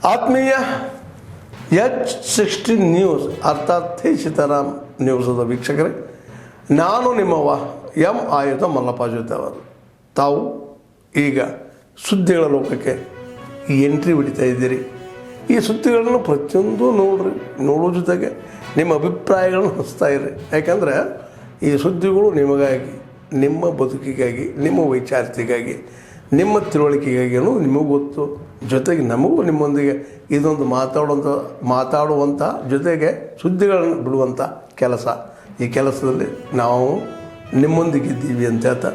ಆತ್ಮೀಯ H16 news ಅರ್ಥಾತ್ ತಿ ಸೀತಾರಾಮ್ ನ್ಯೂಸದ ವೀಕ್ಷಕರೇ, ನಾನು ನಿಮ್ಮವ ಎಂ ಆಯುಧ ಮಲ್ಲಪ್ಪ ಜೊತೆ ಅವರು. ತಾವು ಈಗ ಸುದ್ದಿಗಳ ಲೋಕಕ್ಕೆ ಎಂಟ್ರಿ ಹೊಡಿತಾ ಇದ್ದೀರಿ. ಈ ಸುದ್ದಿಗಳನ್ನು ಪ್ರತಿಯೊಂದು ನೋಡೋ ಜೊತೆಗೆ ನಿಮ್ಮ ಅಭಿಪ್ರಾಯಗಳನ್ನು ಹಂಚ್ತಾ ಇರ್ರಿ. ಯಾಕಂದರೆ ಈ ಸುದ್ದಿಗಳು ನಿಮಗಾಗಿ, ನಿಮ್ಮ ಬದುಕಿಗಾಗಿ, ನಿಮ್ಮ ವೈಚಾರಿಕೆಗಾಗಿ, ನಿಮ್ಮ ತಿಳುವಳಿಕೆಗಾಗಿಯೂ ನಿಮಗೂ ಗೊತ್ತು. ಜೊತೆಗೆ ನಮಗೂ ನಿಮ್ಮೊಂದಿಗೆ ಇದೊಂದು ಮಾತಾಡುವಂಥ ಜೊತೆಗೆ ಸುದ್ದಿಗಳನ್ನು ಬಿಡುವಂಥ ಕೆಲಸ. ಈ ಕೆಲಸದಲ್ಲಿ ನಾವು ನಿಮ್ಮೊಂದಿಗಿದ್ದೀವಿ ಅಂತ ಹೇಳ್ತಾ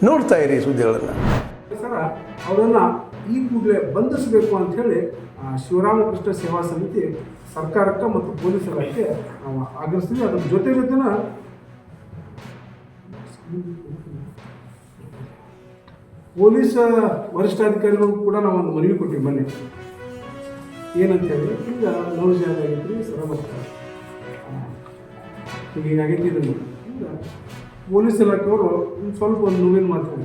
ನೋಡ್ತಾ ಇರಿ ಸುದ್ದಿಗಳನ್ನು. ಸರ ಅವರನ್ನು ಈ ಕೂಡಲೇ ಬಂಧಿಸಬೇಕು ಅಂಥೇಳಿ ಶಿವರಾಮಕೃಷ್ಣ ಸೇವಾ ಸಮಿತಿ ಸರ್ಕಾರಕ್ಕೆ ಮತ್ತು ಪೊಲೀಸ್ ಇಲಾಖೆ ಆಗ್ರಹಿಸ್ತೀವಿ. ಅದ್ರ ಜೊತೆನ ಪೊಲೀಸ್ ವರಿಷ್ಠಾಧಿಕಾರಿಗಳು ಕೂಡ ನಾವು ಒಂದು ಮನವಿ ಕೊಟ್ಟಿವಿ ಮೊನ್ನೆ. ಏನಂತೇಳಿ, ಈಗ ನೋವು ಜಾಗ ಆಗೈತ್ರಿ, ಸರ ಬರ್ತಾರೆ ಹೀಗಾಗೈತಿ. ಇದನ್ನು ಈಗ ಪೊಲೀಸ್ ಇಲಾಖೆಯವರು ಸ್ವಲ್ಪ ಒಂದು ನೋವಿನ ಮಾತು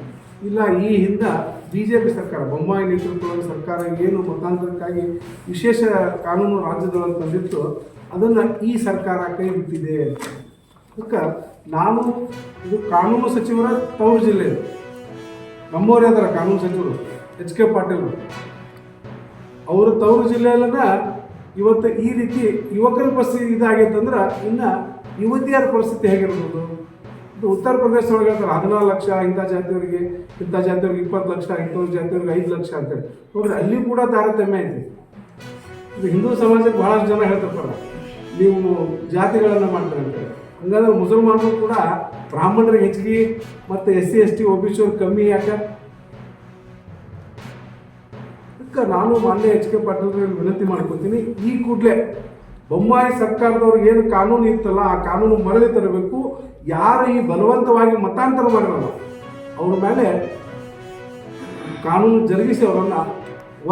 ಇಲ್ಲ. ಈ ಹಿಂದೆ BJP ಸರ್ಕಾರ, ಬೊಮ್ಮಾಯಿ ನೇತೃತ್ವದ ಸರ್ಕಾರ ಏನು ಮತಾಂತರಕ್ಕಾಗಿ ವಿಶೇಷ ಕಾನೂನು ರಾಜ್ಯದೊಳಗೆ ತಂದಿತ್ತು, ಅದನ್ನು ಈ ಸರ್ಕಾರ ಕೈ ಬಿಟ್ಟಿದೆ. ಅದಕ್ಕೆ ಇದು ಕಾನೂನು ಸಚಿವರ ತವರು ಜಿಲ್ಲೆ, ನಮ್ಮವರೇ ಅದರ ಕಾನೂನು ಸಚಿವರು HK ಪಾಟೀಲ್ ಅವರ ತವರು ಜಿಲ್ಲೆಯಲ್ಲ. ಇವತ್ತು ಈ ರೀತಿ ಯುವಕರ ಪರಿಸ್ಥಿತಿ ಇದಾಗೈತಂದ್ರೆ ಇನ್ನು ಯುವತಿಯರ ಪರಿಸ್ಥಿತಿ ಹೇಗಿರ್ಬೋದು? ಉತ್ತರ ಪ್ರದೇಶ ಒಳಗೆ ಹೇಳ್ತಾರೆ 14 ಲಕ್ಷ ಇಂಥ ಜಾತಿಯವರಿಗೆ, ಇಂಥ ಜಾತಿಯವ್ರಿಗೆ 20 ಲಕ್ಷ, ಇಂಥವ್ರ ಜಾತಿಯವ್ರಿಗೆ 5 ಲಕ್ಷ ಅಂತೇಳಿ. ನೋಡ್ರಿ, ಅಲ್ಲಿ ಕೂಡ ತಾರತಮ್ಯ ಐತಿ. ಇದು ಹಿಂದೂ ಸಮಾಜಕ್ಕೆ ಬಹಳಷ್ಟು ಜನ ಹೇಳ್ತಿರ್ತಾರೆ, ನೀವು ಜಾತಿಗಳನ್ನು ಮಾಡ್ತಾರೆ ಅಂತೇಳಿ. ಹಂಗಾದ್ರೆ ಮುಸಲ್ಮಾನರು ಕೂಡ ಬ್ರಾಹ್ಮಣರಿಗೆ ಹೆಚ್ಚಿಗೆ ಮತ್ತು SC ST OBC ಅವ್ರು ಕಮ್ಮಿ ಯಾಕೆ? ಅದಕ್ಕೆ ನಾನು ಮಾನ್ಯ HK ಪಾಟೀಲ್ ವಿನಂತಿ ಮಾಡ್ಕೊತೀನಿ, ಈ ಕೂಡಲೇ ಬೊಮ್ಮಾಯಿ ಸರ್ಕಾರದವ್ರು ಏನು ಕಾನೂನು ಇತ್ತಲ್ಲ ಆ ಕಾನೂನು ಮರಳಿ ತರಬೇಕು. ಯಾರು ಈ ಬಲವಂತವಾಗಿ ಮತಾಂತರ ಮಾಡಿರಲ್ಲ ಅವ್ರ ಮೇಲೆ ಕಾನೂನು ಜರುಗಿಸಿ ಅವರನ್ನು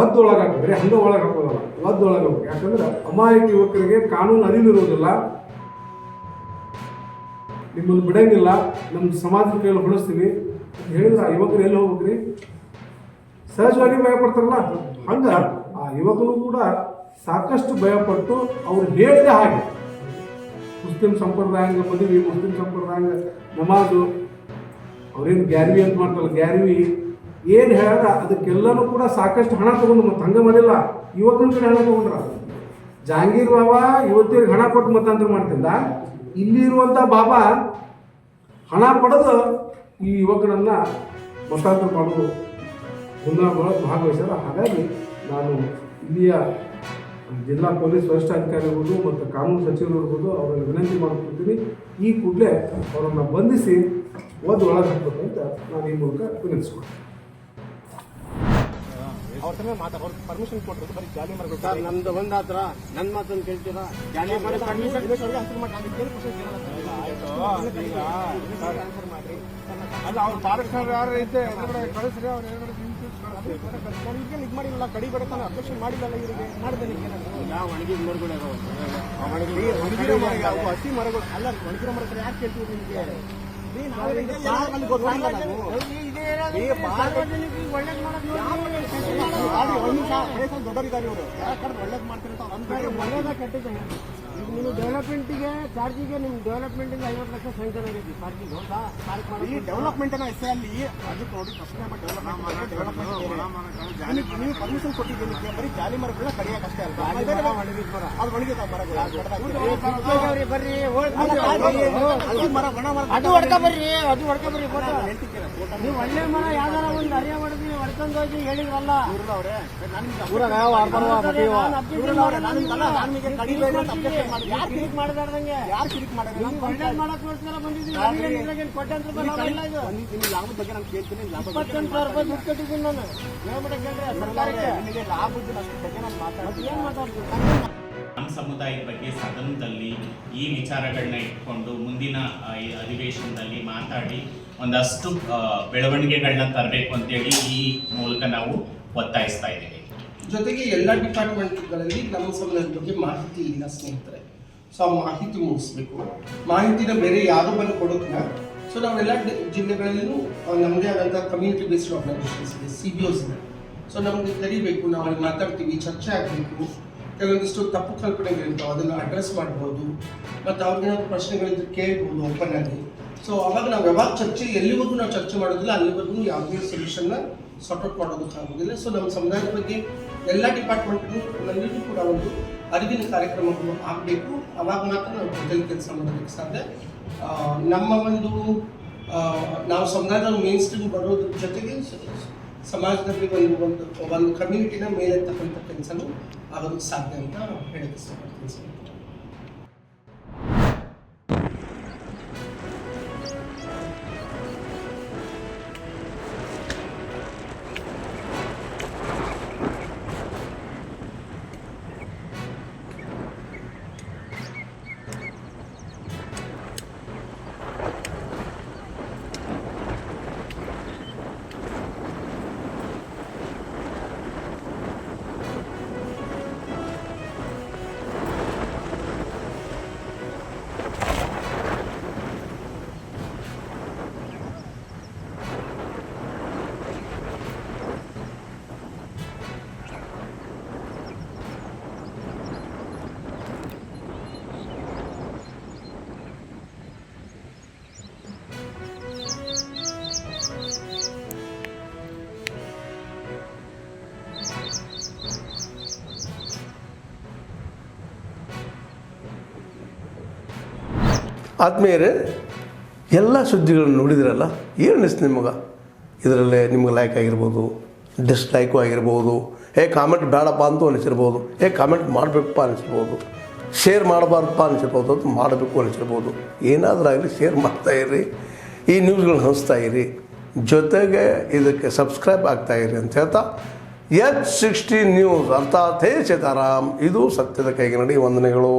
ಒದ್ದೊಳಗಾಕ, ಬೇರೆ ಹಂಗೆ ಒಳಗೆ ಹಾಕೋದಲ್ಲ, ಒದ್ದೊಳಗಾಗಬೇಕು. ಯಾಕಂದ್ರೆ ಅಮಾಯಕ ಯುವಕರಿಗೆ ಕಾನೂನು ಅರಿವಿರುವುದಿಲ್ಲ, ನಿಮ್ಮನ್ನು ಬಿಡಂಗಿಲ್ಲ, ನಮ್ಮ ಸಮಾಜದ ಕೈಯಲ್ಲಿ ಹೊಳಿಸ್ತೀವಿ ಅಂತ ಹೇಳಿದ್ರೆ ಆ ಯುವಕರು ಎಲ್ಲಿ ಹೋಗ್ಬೇಕ್ರಿ? ಸಹಜವಾಗಿ ಭಯಪಡ್ತಾರಲ್ಲ, ಹಂಗೆ ಆ ಯುವಕರು ಕೂಡ ಸಾಕಷ್ಟು ಭಯಪಟ್ಟು ಅವ್ರು ಹೇಳಿದ ಹಾಗೆ ಮುಸ್ಲಿಂ ಸಂಪ್ರದಾಯಂಗ ಮದುವೆ, ಮುಸ್ಲಿಂ ಸಂಪ್ರದಾಯಂಗ ನಮಾಜು, ಅವ್ರೇನು ಗ್ಯಾರ್ವಿ ಅಂತ ಮಾಡ್ತಾರಲ್ಲ, ಗ್ಯಾರ್ವಿ ಏನು ಹೇಳ್ಯಾರ ಅದಕ್ಕೆಲ್ಲನೂ ಕೂಡ ಸಾಕಷ್ಟು ಹಣ ತೊಗೊಂಡು ಮತ್ತೆ ಹಂಗೆ ಮಾಡಿಲ್ಲ, ಯುವಕನ ಕಡೆ ಹಣ ತೊಗೊಂಡ್ರ. ಜಹಾಂಗೀರ್ ಬಾಬಾ ಯುವತಿಯರಿಗೆ ಹಣ ಕೊಟ್ಟು ಮತಾಂತರ ಮಾಡ್ತಿದ್ದ, ಇಲ್ಲಿ ಇರುವಂಥ ಬಾಬಾ ಹಣ ಪಡೆದು ಈ ಯುವಕರನ್ನು ಮತಾಂತರ ಮಾಡೋದು ಗುಂಡಾರದೊಳಗೆ ಭಾಗವಹಿಸ್ಯಾರ. ಹಾಗಾಗಿ ನಾನು ಇಲ್ಲಿಯ ಜಿಲ್ಲಾ ಪೊಲೀಸ್ ವರಿಷ್ಠಾಧಿಕಾರಿಗಳು ಮತ್ತು ಕಾನೂನು ಸಚಿವರಿರ್ಬೋದು ಅವರಲ್ಲಿ ವಿನಂತಿ ಮಾಡ್ಕೊಳ್ತೀನಿ, ಈ ಕೂಡಲೇ ಅವರನ್ನು ಬಂಧಿಸಿ ಒಳಗೆ ಹಾಕಬೇಕು ಅಂತ ನಾನು ಈ ಮೂಲಕ ವಿನಂತಿಸ್ಕೊಳ್ತೀನಿ. ಅವ್ರ ಸಲ ಅವ್ರ ಪರ್ಮಿಷನ್ ಕೊಟ್ಟರು, ಬರೀ ಜಾಲಿ ಮಾಡಬೇಕು ಸರ್. ನಮ್ದು ಒಂದು ಹತ್ರ ನನ್ನ ಮಾತನ್ನು ಕೇಳ್ತೀರಾ? ಜಾಲಿ ಮಾಡಿ ಪರ್ಮಿಷನ್ ಅಲ್ಲ, ಅವ್ರು ಫಾರೆಸ್ಟರ್ ಯಾರು ಐತೆ ಕಳಿಸ್ರಿ, ಅವ್ರು ಇದು ಮಾಡಿಲ್ಲ, ಕಡಿ ಬಡತಾನೆ ಅಬ್ಜೆಕ್ಷನ್ ಮಾಡಿಲ್ಲ. ಇವರಿಗೆ ಮಾಡಿದ್ದೇನೆ ಯಾವ ಒಣಗಿದ ಮರಗಳು ಒಣಗಿರೋ ಮರ, ಹಸಿ ಮರಗಳು ಅಲ್ಲ, ಒಣಗಿರೋ ಮರ ಯಾಕೆ ಕೇಳ್ತೀವಿ ನಿಮಗೆ? ದೊಡ್ಡರಿದ್ದಾರೆ ಇವರು, ಒಳ್ಳೇದು ಮಾಡ್ತಾರೆ. ನೀವು ಡೆವಲಪ್ಮೆಂಟಿಗೆ ಚಾರ್ಜಿಗೆ ನಿಮ್ಮ ಡೆವಲಪ್ಮೆಂಟಿಗೆ 50 ಲಕ್ಷ ಸ್ಯಾಂಕ್ಷನ್ ಆಗೈತಿ. ಪಾರ್ಕಿಂಗ್ ಈ ಡೆವಲಪ್ಮೆಂಟ್ ಎಷ್ಟೇ ಅಲ್ಲಿ ಅದಕ್ಕೆ ನೋಡಿ ಪ್ರಶ್ನೆ. ನೀವು ಪರ್ಮಿಷನ್ ಕೊಟ್ಟಿದ್ದೀನಿ, ಬರೀ ಜಾಲಿ ಮರಗಳನ್ನ ಕಡಿಯಕ್ಕೆ ಅಷ್ಟೇ ಅಲ್ಲ, ಅದು ಒಣಗಿದ ಮರಗಳು ಬರ್ರಿ, ಅದು ಹೊಡ್ಕ ಬರ್ರಿ, ಅದು ಹೊಡ್ಕ ಬರ್ರಿ. ನೀವು ಒಳ್ಳೆ ಮರ ಯಾವ್ದಾರ ಒಂದು ಅರಿಯ ಹೊಡೆದು ಹೊಡ್ಕೊಂಡು ಹೋಗಿ ಹೇಳಿದ್ರಲ್ಲ ಅವ್ರೆ, ಯಾರು ಕಿರಿಕ್ ಮಾಡಿದಾರ್ದಂಗೆ, ಯಾರು ಕಿರಿಕ್ ಮಾಡಿದ್ರೆ ಮಾಡಕ್ಕೋಸ್ಕರ ಬಂದಿದ್ದೀವಿ. ಲಾಭದ ಬಗ್ಗೆ ನಾನು ಕೇಳ್ತೀನಿ, 28,000 ರೂಪಾಯಿ ದುಡ್ಡು ಕಟ್ಟಿದ್ದೀನಿ ನಾನು. ಸರ್ಕಾರಕ್ಕೆ ಲಾಭದ ಬಗ್ಗೆ ನಾನು ಮಾತಾಡ್ತೀನಿ. ಏನ್ ಮಾತಾಡ್ತೀನಿ? ನಮ್ಮ ಸಮುದಾಯದ ಬಗ್ಗೆ ಸದನದಲ್ಲಿ ಈ ವಿಚಾರಗಳನ್ನ ಇಟ್ಕೊಂಡು ಮುಂದಿನ ಅಧಿವೇಶನದಲ್ಲಿ ಮಾತಾಡಿ ಒಂದಷ್ಟು ಬೆಳವಣಿಗೆಗಳನ್ನ ತರಬೇಕು ಅಂತೇಳಿ ಈ ಮೂಲಕ ನಾವು ಒತ್ತಾಯಿಸ್ತಾ ಇದ್ದೀವಿ. ಜೊತೆಗೆ ಎಲ್ಲ ಡಿಪಾರ್ಟ್ಮೆಂಟ್ಗಳಲ್ಲಿ ನಮ್ಮ ಸಮುದಾಯದ ಬಗ್ಗೆ ಮಾಹಿತಿ ಇಲ್ಲ ಸ್ನೇಹಿತರೆ. ಸೊ ಆ ಮಾಹಿತಿ ಮೂಡಿಸ್ಬೇಕು. ಮಾಹಿತಿನ ಬೇರೆ ಯಾರು ಬಂದು ಕೊಡೋದಿಲ್ಲ. ಸೊ ನಾವೆಲ್ಲ ಜಿಲ್ಲೆಗಳಲ್ಲೂ ನಮ್ಮದೇ ಆದಂಥ ಕಮ್ಯುನಿಟಿ ಬೇಸ್ಡ್ ಆರ್ಗನೈಸೇಷನ್ಸ್ ಇದೆ, CBOs ಇದೆ. ಸೊ ನಮಗೆ ಕರಿಬೇಕು, ನಾವು ಅಲ್ಲಿ ಮಾತಾಡ್ತೀವಿ, ಚರ್ಚೆ ಆಗಬೇಕು. ಕೆಲವೊಂದಿಷ್ಟು ತಪ್ಪು ಕಲ್ಪನೆಗಳಿರ್ತಾವೆ, ಅದನ್ನು ಅಡ್ರೆಸ್ ಮಾಡ್ಬೋದು. ಮತ್ತು ಅವ್ರಿಗೇನಾದ್ರು ಪ್ರಶ್ನೆಗಳಿದ್ರೆ ಕೇಳ್ಬೋದು ಓಪನ್ ಆಗಿ. ಸೊ ಅವಾಗ ನಾವು ಯಾವಾಗ ಎಲ್ಲಿವರೆಗೂ ನಾವು ಚರ್ಚೆ ಮಾಡೋದಿಲ್ಲ ಅಲ್ಲಿವರೆಗೂ ಯಾವುದೇ ಸೊಲ್ಯೂಷನ್ನ ಸಾರ್ಟ್ ಔಟ್ ಮಾಡೋದಕ್ಕಾಗೋದಿಲ್ಲ. ಸೊ ನಮ್ಮ ಸಮುದಾಯದ ಬಗ್ಗೆ ಎಲ್ಲ ಡಿಪಾರ್ಟ್ಮೆಂಟ್ನಲ್ಲಿಯೂ ಕೂಡ ಒಂದು ಅರಿವಿನ ಕಾರ್ಯಕ್ರಮಗಳು ಆಗಬೇಕು. ಅವಾಗ ಮಾತ್ರ ನಾವು ಜೊತೆಲಿ ಕೆಲಸ ಮಾಡೋದಕ್ಕೆ ಸಾಧ್ಯ. ನಮ್ಮ ಒಂದು ನಾವು ಸಮುದಾಯದಲ್ಲಿ ಮೇನ್ ಸ್ಟ್ರೀಮ್ ಬರೋದ್ರ ಜೊತೆಗೆ ಸಮಾಜದಲ್ಲಿ ಒಂದು ಕಮ್ಯುನಿಟಿನ ಮೇಲೆತ್ತಕ್ಕಂಥ ಕೆಲಸನೂ ಆಗೋದಕ್ಕೆ ಸಾಧ್ಯ ಅಂತ ಹೇಳಕ್ಕೆ ಇಷ್ಟಪಡ್ತೀನಿ ಸರ್. ಆದ್ಮೇಲೆ ಎಲ್ಲ ಸುದ್ದಿಗಳನ್ನು ನೋಡಿದ್ರಲ್ಲ, ಏನು ಅನಿಸ್ತು ನಿಮಗೆ? ಇದರಲ್ಲೇ ನಿಮ್ಗೆ ಲೈಕ್ ಆಗಿರ್ಬೋದು, ಡಿಸ್ಲೈಕು ಆಗಿರ್ಬೋದು, ಕಾಮೆಂಟ್ ಬೇಡಪ್ಪ ಅಂತೂ ಅನಿಸಿರ್ಬೋದು, ಕಾಮೆಂಟ್ ಮಾಡಬೇಕಪ್ಪ ಅನಿಸಿರ್ಬೋದು, ಶೇರ್ ಮಾಡಬಾರ್ದಪ್ಪ ಅನಿಸಿರ್ಬೋದು, ಅದು ಮಾಡಬೇಕು ಅನಿಸಿರ್ಬೋದು. ಏನಾದರೂ ಆಗಲಿ ಶೇರ್ ಮಾಡ್ತಾಯಿರಿ, ಈ ನ್ಯೂಸ್ಗಳನ್ನ ಹಂಚ್ತಾ ಇರಿ, ಜೊತೆಗೆ ಇದಕ್ಕೆ ಸಬ್ಸ್ಕ್ರೈಬ್ ಆಗ್ತಾಯಿರಿ ಅಂತ ಹೇಳ್ತಾ H16 ನ್ಯೂಸ್ ಅರ್ಥಾತ್ ಹೇ ಸೀತಾರಾಮ್, ಇದು ಸತ್ಯದ ಕೈಗೆ ನಡಿ. ವಂದನೆಗಳು.